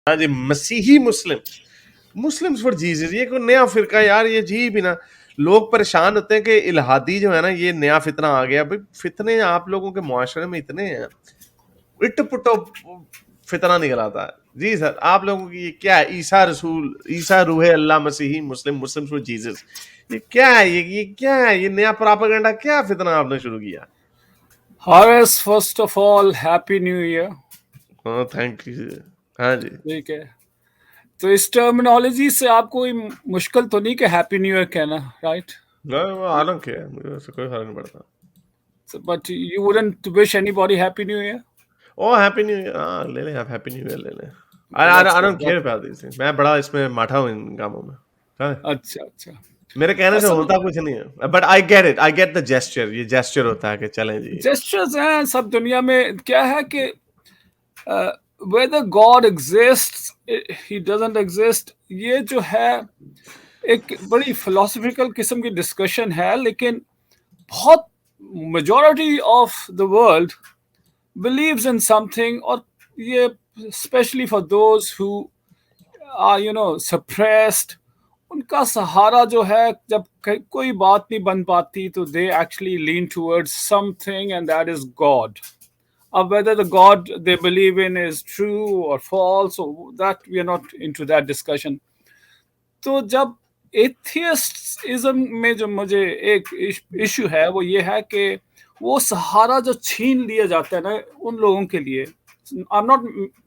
हाँ जी, मसीही Muslims for Jesus, ये कोई नया फिरका यार, ये जी भी ना। लोग परेशान होते हैं कि इल्हादी जो है ना, ये नया फितना आ गया। भाई फितने आप लोगों के मुआशरे में इतने हैं, इट पुटो फितना निकल आता है। जी सर, आप लोगों की ये क्या है? ईसा रसूल, ईसा रूह अल्लाह, मसीही मुस्लिम, मुस्लिम फॉर जीसस, ये क्या है? ये क्या है? ये नया प्रोपेगेंडा, क्या फितना आपने शुरू किया? Horace, first of all, Happy New Year. हाँ, थैंक यू। हाँ जी। ठीक है। तो इस टर्मिनोलॉजी से आपको कोई मुश्किल तो नहीं कि हैप्पी न्यू ईयर कहना, राइट? आई डोंट केयर, मुझे उससे कोई फर्क नहीं पड़ता। But you wouldn't wish anybody happy new year? Oh happy new year, हाँ ले लें आप, हैप्पी न्यू ईयर ले लें। That's I good. Don't care about this things, मैं बड़ा इसमें माठा हूँ इन कामों में। हाँ, अच्छा अच्छा। मेरे कहने से असल होता कुछ नहीं है, but I get it, I get the gesture. ये जेस्चर होता है कि चलें जी। जेस्चर्स हैं सब दुनिया में। क्या है कि whether God exists, he doesn't exist, ये जो है एक बड़ी फिलोसफिकल किस्म की डिस्कशन है, लेकिन बहुत majority of the world believes in something, और ये especially for those who are suppressed, उनका सहारा जो है जब कोई बात नहीं बन पाती तो they actually lean towards something, and that is God. Whether the God they believe in is true or false, so that we are not into that discussion. तो जब एथियस्टिज्म में जो मुझे एक इशू है वो ये है कि वो सहारा जो छीन लिया जाता है ना उन लोगों के लिए। I am not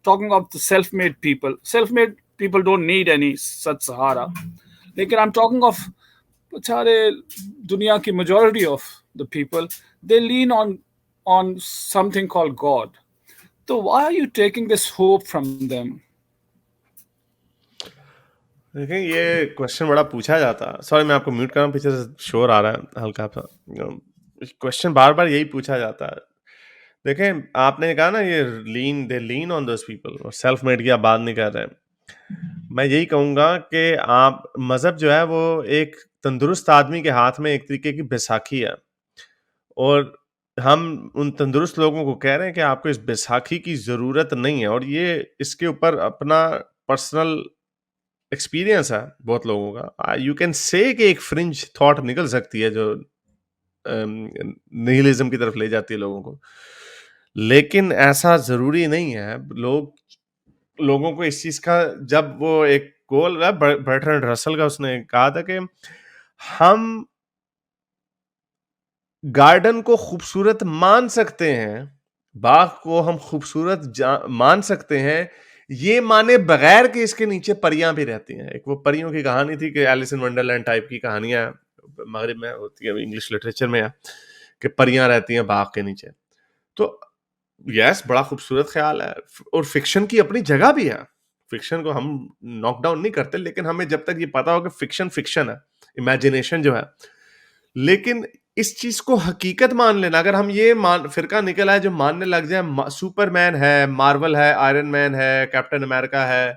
talking of the self made people don't need any such सहारा, लेकिन आई एम टॉकिंग ऑफ सारे दुनिया की majority of the people, they lean on something called God. So why are you taking this hope from them? देखें, ये question बड़ा पूछा जाता है। सॉरी, मैं आपको म्यूट कर रहा हूँ, पीछे से शोर आ रहा है हल्का सा। क्वेश्चन बार बार यही पूछा जाता है। देखें, आपने कहा ना ये दे लीन ऑन दोस पीपल, और सेल्फ मेड की आप बात नहीं कर रहे। मैं यही कहूंगा कि आप मजहब जो है वो एक तंदुरुस्त आदमी के हाथ में एक तरीके की बैसाखी है, और हम उन तंदुरुस्त लोगों को कह रहे हैं कि आपको इस बैसाखी की जरूरत नहीं है। और ये इसके ऊपर अपना पर्सनल एक्सपीरियंस है बहुत लोगों का। यू कैन से कि एक फ्रिंज थॉट निकल सकती है जो निहिलिज्म की तरफ ले जाती है लोगों को, लेकिन ऐसा जरूरी नहीं है। लोगों को इस चीज का, जब वो एक गोल है बर्ट्रैंड रसल का, उसने कहा था कि हम गार्डन को खूबसूरत मान सकते हैं, बाग को हम खूबसूरत मान सकते हैं, ये माने बगैर कि इसके नीचे परियां भी रहती हैं। एक वो परियों की कहानी थी कि एलिस इन वंडरलैंड टाइप की कहानियां मगरिब में होती है, इंग्लिश लिटरेचर में है कि परियां रहती हैं बाग के नीचे। तो यस, बड़ा खूबसूरत ख्याल है, और फिक्शन की अपनी जगह भी है। फिक्शन को हम नॉक डाउन नहीं करते, लेकिन हमें जब तक ये पता हो कि फिक्शन फिक्शन है, इमेजिनेशन जो है। लेकिन इस चीज को हकीकत मान लेना, अगर हम ये फिरका निकला है जो मानने लग जाए सुपरमैन है, मार्वल है, आयरन मैन है, कैप्टन अमेरिका है,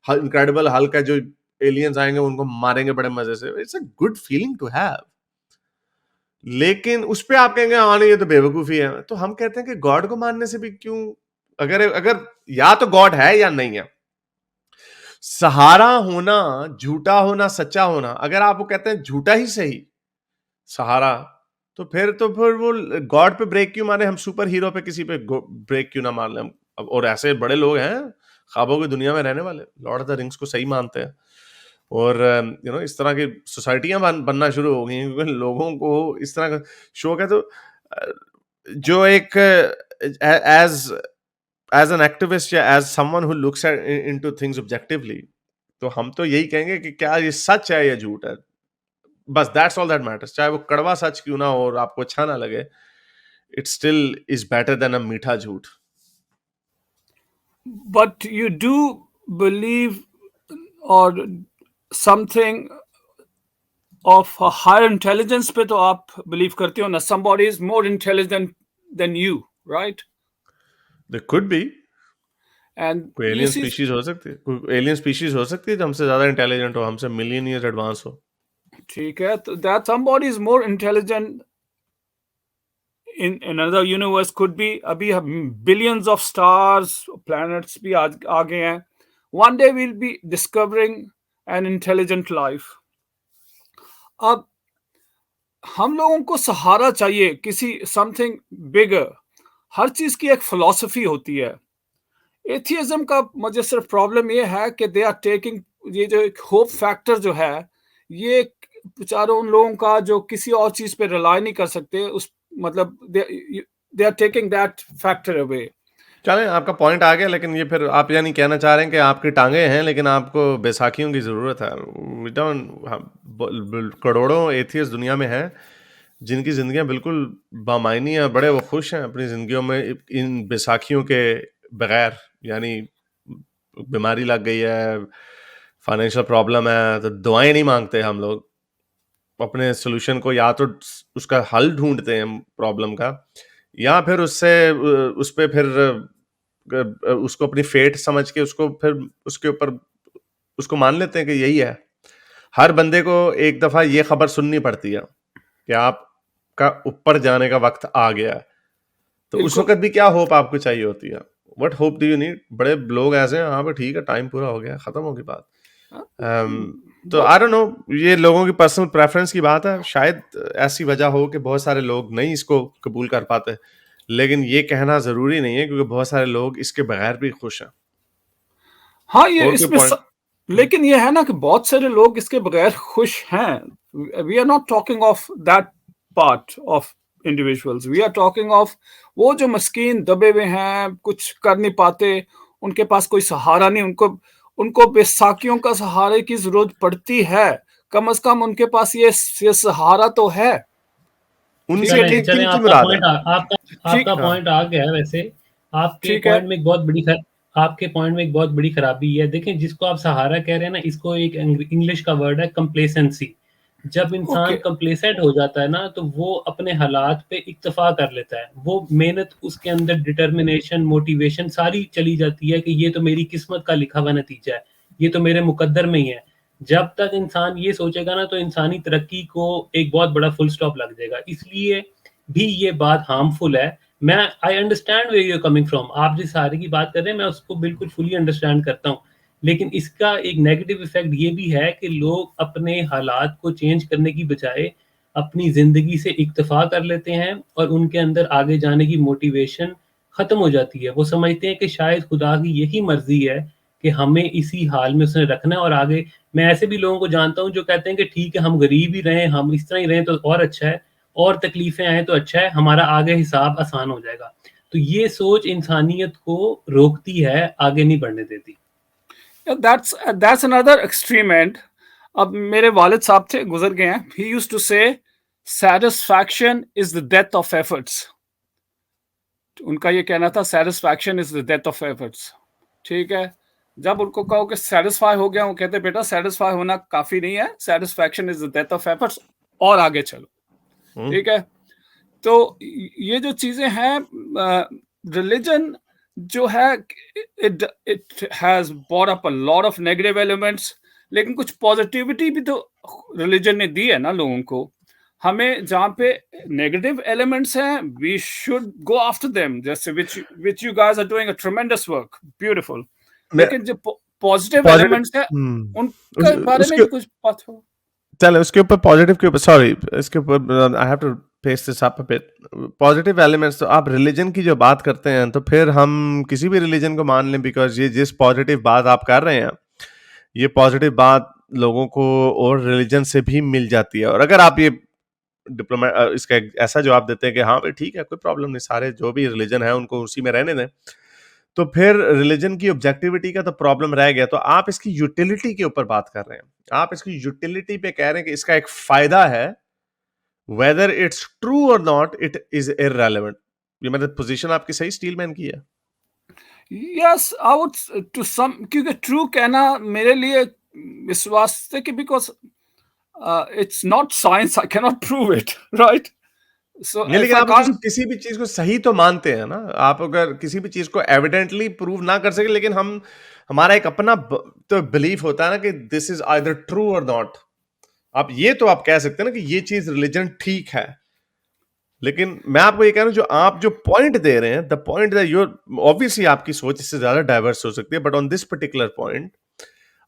इनक्रेडिबल हल्क है, जो एलियंस आएंगे उनको मारेंगे बड़े मजे से, it's a good feeling to have. लेकिन उस पे आप कहेंगे हाँ नहीं ये तो बेवकूफी है, तो हम कहते हैं कि गॉड को मानने से भी क्यों, अगर अगर या तो गॉड है या नहीं है। सहारा होना, झूठा होना, सच्चा होना, अगर आप वो कहते हैं झूठा ही सही सहारा, तो फिर वो गॉड पे ब्रेक क्यों माने हम, सुपर हीरो पे किसी पे ब्रेक क्यों ना मान ले हम। और ऐसे बड़े लोग हैं ख्वाबों की दुनिया में रहने वाले, लॉर्ड ऑफ द रिंग्स को सही मानते हैं, और इस तरह की सोसाइटियां बनना शुरू हो गई हैं, क्योंकि लोगों को इस तरह का शौक है। तो जो एक एज एज एन एक्टिविस्ट या as someone who looks into things objectively, तो हम तो यही कहेंगे कि क्या ये सच है या झूठ है, बस दैट्स ऑल दैट मैटर्स। चाहे वो कड़वा सच क्यों ना हो और आपको अच्छा ना लगे, it still is better than a मीठा झूठ। But you do believe or something of a higher intelligence पे तो आप believe करते हो ना, somebody is more intelligent than you, right? They could be, And कोई ये एलियन चीज स्पीशीज हो सकती है, कोई एलियन स्पीशीज हो सकती है जो हमसे ज्यादा इंटेलिजेंट हो, हमसे मिलियन ईयर एडवांस हो। ठीक है, तो that somebody is more intelligent in another universe could be, अभी billions of stars planets भी आ गए हैं, one day we'll be discovering an intelligent life. अब हम लोगों को सहारा चाहिए किसी समथिंग बिगर. हर चीज की एक फिलॉसफी होती है. एथियज्म का मुझे सिर्फ प्रॉब्लम ये है कि दे आर टेकिंग, ये जो एक होप फैक्टर जो है, ये बेचारों उन लोगों का जो किसी और चीज पे रिलाई नहीं कर सकते, उस मतलब they are taking that factor away. चलें, आपका पॉइंट आ गया, लेकिन ये फिर आप यानी कहना चाह रहे हैं कि आपकी टांगे हैं लेकिन आपको बैसाखियों की ज़रूरत है. वी डोंट, करोड़ों एथियस्ट दुनिया में हैं जिनकी ज़िंदगियां बिल्कुल बामायनी है, बड़े वो खुश हैं अपनी ज़िंदगियों में इन बैसाखियों के बगैर. यानी बीमारी लग गई है, फाइनेंशियल प्रॉब्लम है, तो दुआएं नहीं मांगते हम लोग. अपने सोल्यूशन को या तो उसका हल ढूंढते हैं प्रॉब्लम का, या फिर उससे उस पे फिर उसको अपनी फेट समझ के उसको फिर उसके ऊपर उसको मान लेते हैं कि यही है. हर बंदे को एक दफा ये खबर सुननी पड़ती है कि आपका ऊपर जाने का वक्त आ गया है. तो उस बिल्कुल. वक्त भी क्या होप आपको चाहिए होती है? What hope do you need? बड़े लोग ऐसे हैं, हाँ भाई ठीक है, टाइम पूरा हो गया, खत्म होगी बात. तो वो आई डोंट नो, ये लोगों की पर्सनल प्रेफरेंस की बात है. शायद ऐसी वजह हो कि बहुत सारे लोग नहीं इसको कबूल कर पाते, लेकिन ये कहना जरूरी नहीं है क्योंकि बहुत सारे लोग इसके बगैर भी खुश हैं. हाँ, ये और कोई इसमें पॉइंट? लेकिन ये है ना कि बहुत सारे लोग इसके बगैर खुश हैं. We are not talking of that part of individuals. We are talking of वो जो मस्कीन दबे हुए हैं, कुछ कर नहीं पाते, उनके पास कोई सहारा नहीं. उनको उनको बैसाखियों का सहारे की जरूरत पड़ती है. कम से कम उनके पास ये सहारा तो है. उनसे ठीक है, ठीक चलें किन की आपका मुराद है? पॉइंट ठीक. आपका हाँ. पॉइंट आ गया है. वैसे आपके ठीक है. पॉइंट में एक बहुत बड़ी आपके पॉइंट में एक बहुत बड़ी खराबी है. देखें, जिसको आप सहारा कह रहे हैं ना, इसको एक इंग्लिश का वर्ड है कंप्लेसेंसी. जब इंसान ओके. कंप्लेसेंट हो जाता है ना, तो वो अपने हालात पे इक्तफा कर लेता है. वो मेहनत, उसके अंदर डिटर्मिनेशन, मोटिवेशन सारी चली जाती है कि ये तो मेरी किस्मत का लिखा हुआ नतीजा है, ये तो मेरे मुकद्दर में ही है. जब तक इंसान ये सोचेगा ना, तो इंसानी तरक्की को एक बहुत बड़ा फुल स्टॉप लग जाएगा. इसलिए भी ये बात हार्मफुल है. मैं I understand where you are coming from. आप जिस सहारे की बात कर रहे हैं, मैं उसको बिल्कुल फुली अंडरस्टैंड करता हूँ. लेकिन इसका एक नेगेटिव इफेक्ट ये भी है कि लोग अपने हालात को चेंज करने की बजाय अपनी ज़िंदगी से इक्तफ़ा कर लेते हैं और उनके अंदर आगे जाने की मोटिवेशन ख़त्म हो जाती है. वो समझते हैं कि शायद खुदा की यही मर्ज़ी है कि हमें इसी हाल में उसने रखना है और आगे. मैं ऐसे भी लोगों को जानता हूँ जो कहते हैं कि ठीक है, हम गरीब ही रहें, हम इस तरह ही रहें तो और अच्छा है, और तकलीफ़ें आएँ तो अच्छा है, हमारा आगे हिसाब आसान हो जाएगा. तो ये सोच इंसानियत को रोकती है, आगे नहीं बढ़ने देती. That's another extreme and. अब मेरे वालिद साहब थे, गुजर गए हैं. ही यूज्ड टू से satisfaction is the death of efforts. उनका ये कहना था, satisfaction is the death of efforts. ठीक है. जब उनको कहो कि सेटिस्फाई हो गया, वो कहते बेटा सेटिस्फाई होना काफी नहीं है, satisfaction is the death of efforts, और आगे चलो. ठीक है. तो ये जो चीजें हैं, रिलीजन जो है, it has bought up a lot of negative elements, लेकिन कुछ पॉजिटिविटी भी तो रिलीजन ने दी है ना लोगों को. हमें जहाँ पे नेगेटिव एलिमेंट्स हैं, we should go after them, जैसे which you guys are doing a tremendous work, beautiful. लेकिन जो पॉजिटिव एलिमेंट्स है, उनके बारे में भी कुछ बात हो. चलो उसके ऊपर, पॉजिटिव के ऊपर, सॉरी, इसके ऊपर I have to paste this up a bit. Positive elements, तो आप रिलीजन की जो बात करते हैं, तो फिर हम किसी भी रिलीजन को मान लें, बिकॉज ये जिस पॉजिटिव बात आप कर रहे हैं, ये पॉजिटिव बात लोगों को और रिलीजन से भी मिल जाती है. और अगर आप ये डिप्लोमेट इसका ऐसा जवाब देते हैं कि हाँ भाई ठीक है, कोई प्रॉब्लम नहीं, सारे जो भी रिलीजन है उनको उसी में रहने दें, तो फिर रिलीजन की ऑब्जेक्टिविटी का तो प्रॉब्लम रह गया. तो आप इसकी यूटिलिटी के ऊपर बात कर रहे हैं, आप इसकी यूटिलिटी पे कह रहे हैं कि इसका एक फायदा है, वेदर इट्स ट्रू और नॉट, इट इज इररेलेवेंट. ये मतलब पोजीशन आपकी सही स्टीलमैन की है. Yes, I would to some, क्योंकि ट्रू कहना मेरे लिए इस वास्ते कि because it's not science, I can not prove it, right. So if लेकिन आई आप कांट, किसी भी चीज को सही तो मानते हैं ना. आप अगर किसी भी चीज को एविडेंटली प्रूव ना कर सके, लेकिन हमारा एक अपना तो बिलीफ होता है ना कि दिस इज आइदर ट्रू और नॉट. आप ये तो आप कह सकते हैं ना कि ये चीज रिलीजन ठीक है, लेकिन मैं आपको ये कह रहा हूं, जो आप जो पॉइंट दे रहे हैं, the point that your obviously आपकी सोच इससे ज्यादा डाइवर्स हो सकती है, but on this particular point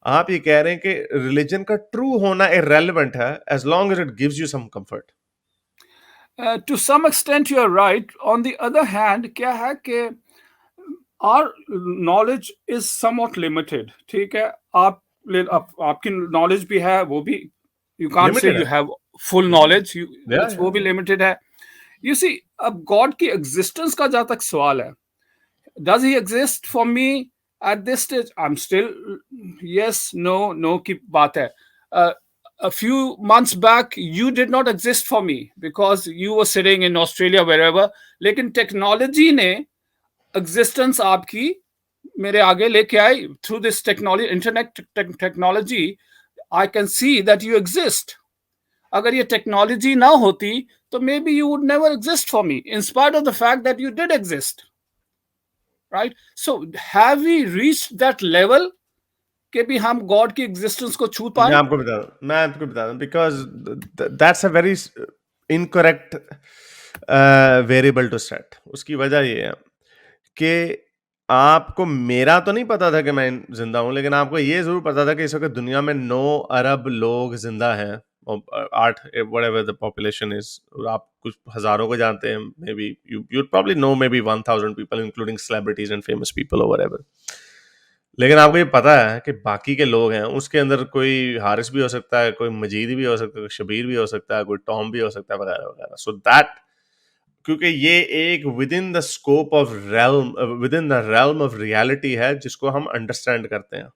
आप ये कह रहे हैं कि रिलीजन का ट्रू होना इररेलेवेंट है as long as it gives you some comfort. To some extent you are right. On the other hand, क्या है कि our knowledge is somewhat limited. ठीक है, आपकी knowledge भी है, वो भी you can't say Limited you है. have full knowledge. Yeah, वो भी limited है. You see, अब God की existence का जहाँ तक सवाल है, does he exist for me at this stage? I'm still yes, no की बात है. A few months back you did not exist for me because you were sitting in Australia wherever, लेकिन टेक्नोलॉजी ने एग्जिस्टेंस आपकी मेरे आगे लेके आई. Through this technology, internet technology, I can see that you exist. अगर ये टेक्नोलॉजी ना होती तो maybe you would never exist for me in spite of the fact that you did exist. Right? So have we reached that level कि भी हम God की existence को छू पाए? मैं आपको बता दूं because that's a very incorrect variable to set. उसकी वजह ये है कि आपको, मेरा तो नहीं पता था कि मैं जिंदा हूं, लेकिन आपको ये जरूर पता था कि इस वक्त दुनिया में 9 अरब लोग जिंदा हैं, 8 whatever the population is. आप कुछ हजारों को जानते हैं, may be you probably know maybe 1000 people including celebrities and famous people or whatever. लेकिन आपको ये पता है कि बाकी के लोग हैं, उसके अंदर कोई हारिस भी हो सकता है, कोई मजीद भी हो सकता है, कोई शबीर भी हो सकता है, कोई टॉम भी हो सकता है, वगैरह वगैरह. सो दैट, क्योंकि ये एक with in the scope of realm, with in the realm of reality है जिसको हम अंडरस्टैंड करते हैं,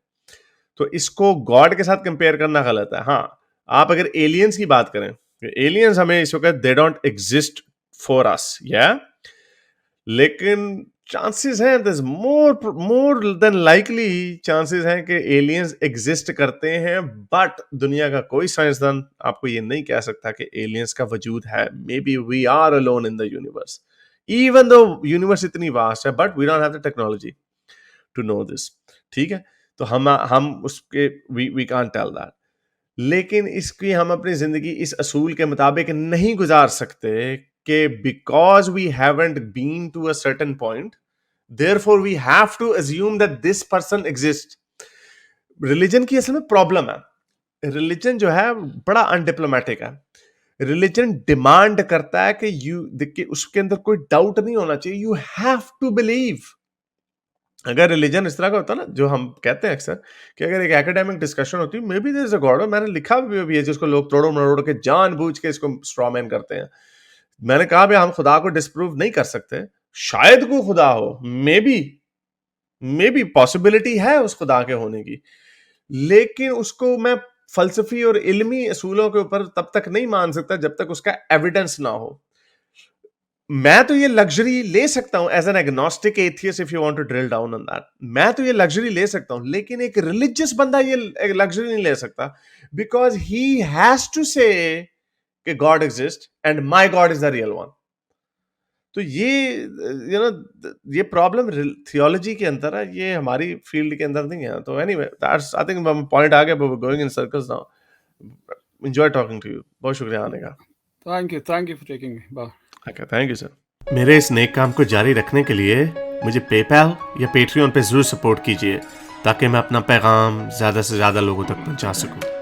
तो इसको गॉड के साथ कंपेयर करना गलत है. हाँ, आप अगर एलियंस की बात करें, एलियंस हमें इस वक्त they don't exist for us, या, लेकिन चांसेस हैं, there's more than likely chances हैं कि एलियंस एग्जिस्ट करते हैं, बट दुनिया का कोई साइंसदान आपको ये नहीं कह सकता कि एलियंस का वजूद है. Maybe we are alone in the universe, even though universe इतनी वास्ट है, but we don't have the technology to know this. ठीक है, तो हम उसके वी कांट टेल दैट. लेकिन इसकी हम अपनी जिंदगी इस असूल के मुताबिक नहीं गुजार सकते कि because we haven't been to a certain point, therefore we have to assume that this person exist. Religion की असल में प्रॉब्लम है. रिलीजन जो है बड़ा अनडिप्लोमेटिक है. रिलीजन डिमांड करता है कि उसके अंदर कोई डाउट नहीं होना चाहिए. You have to believe. अगर रिलीजन इस तरह का होता ना, जो हम कहते हैं अक्सर कि अगर एक एकेडमिक डिस्कशन होती, maybe there is a god, मैंने लिखा भी है जिसको लोग तोड़ो मरोड़ के जानबूझ के इसको स्ट्रॉमैन करते हैं. मैंने कहा भी हम खुदा को डिस्प्रूव नहीं कर सकते, शायद कोई खुदा हो, मे बी पॉसिबिलिटी है उस खुदा के होने की, लेकिन उसको मैं फलसफी और इल्मी असूलों के ऊपर तब तक नहीं मान सकता जब तक उसका एविडेंस ना हो. मैं तो ये लग्जरी ले सकता हूं as an agnostic atheist, if you want to drill down on that, मैं तो ये लग्जरी ले सकता हूं, लेकिन एक रिलीजियस बंदा ये लग्जरी नहीं ले सकता, बिकॉज ही हैज टू से कि God exist and my God is the real one. तो ये ये प्रॉब्लम थियोलॉजी के अंदर है, ये हमारी फील्ड के अंदर नहीं है. तो anyway, that's, I think point आ गया, but we are going in circles now. Enjoy talking to you. बहुत शुक्रिया आने का. Thank you for taking me. Bye. Okay, thank you sir. मेरे इस नेक काम को जारी रखने के लिए मुझे पेपैल या पेट्रियन पे जरूर सपोर्ट कीजिए, ताकि मैं अपना पैगाम ज़्यादा से ज़्यादा लोगों तक पहुंचा सकूं.